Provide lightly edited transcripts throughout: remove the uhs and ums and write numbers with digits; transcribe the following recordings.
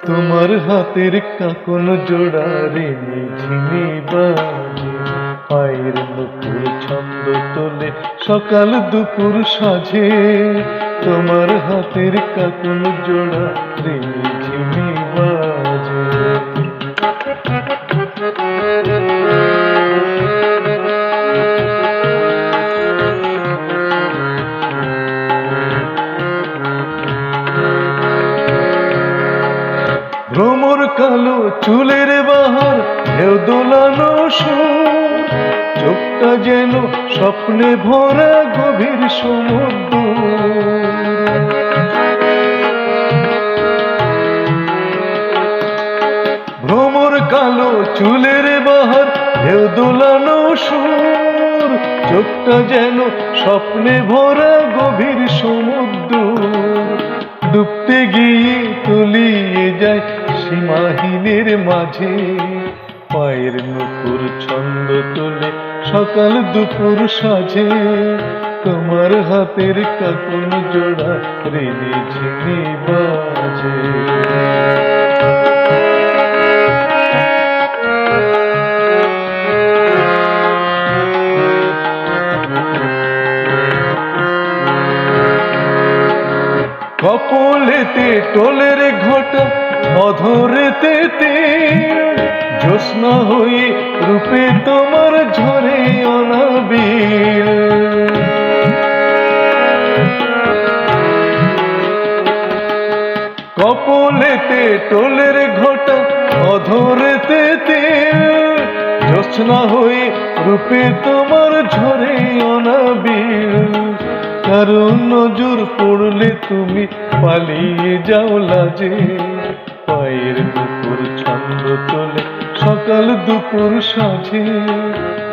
তোমার হাতের কাকন জোড়া রিনি ঝিনি বাজে, পায়ের নুপুর ছন্দ তোলে সকাল দুপুর সাজে। তোমার হাতের কাকন জোড়া রিনি ঝিনি বাজে। ভ্রমর কালো চুলের বাহার ঢেউ দোলানো সুর, চোখটা যেন স্বপ্নে ভরা গভীর সমুদ্র। ভ্রমর কালো চুলের বাহার ঢেউ দোলানো সুর, চোখটা যেন স্বপ্নে ভরা গভীর সমুদ্র। ডুবতে গিয়ে তলিয়ে যায় সীমাহীনের মাঝে, পায়ের নুপুর ছন্দ তোলে সকাল দুপুর সাজে। তোমার হাতের কাকন জোড়া রিনি ঝিনি বাজে। কপলেতে টোলের ঘটা, অধরেতে তেল, জ্যোৎস্না হয়ে রূপে তোমার ঝরে অনাবিল। কপলেতে টোলের ঘটা, অধরেতে তেল, জ্যোৎস্না হয়ে রূপে তোমার ঝরে অনাবিল। কারো নজর পড়লে তুমি পালিয়ে যাও লাজে, পায়ের নুপুর ছন্দ তোলে সকাল দুপুর সাজে।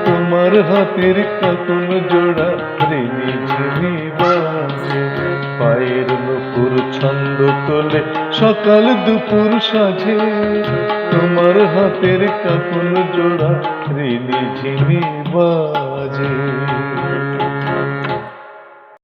তোমার হাতের কাকন জোড়া রিনি ঝিনি বাজে, পায়ের নুপুর ছন্দ তোলে সকাল দুপুর সাজে। তোমার হাতের কাকন জোড়া রিনি ঝিনি বাজে।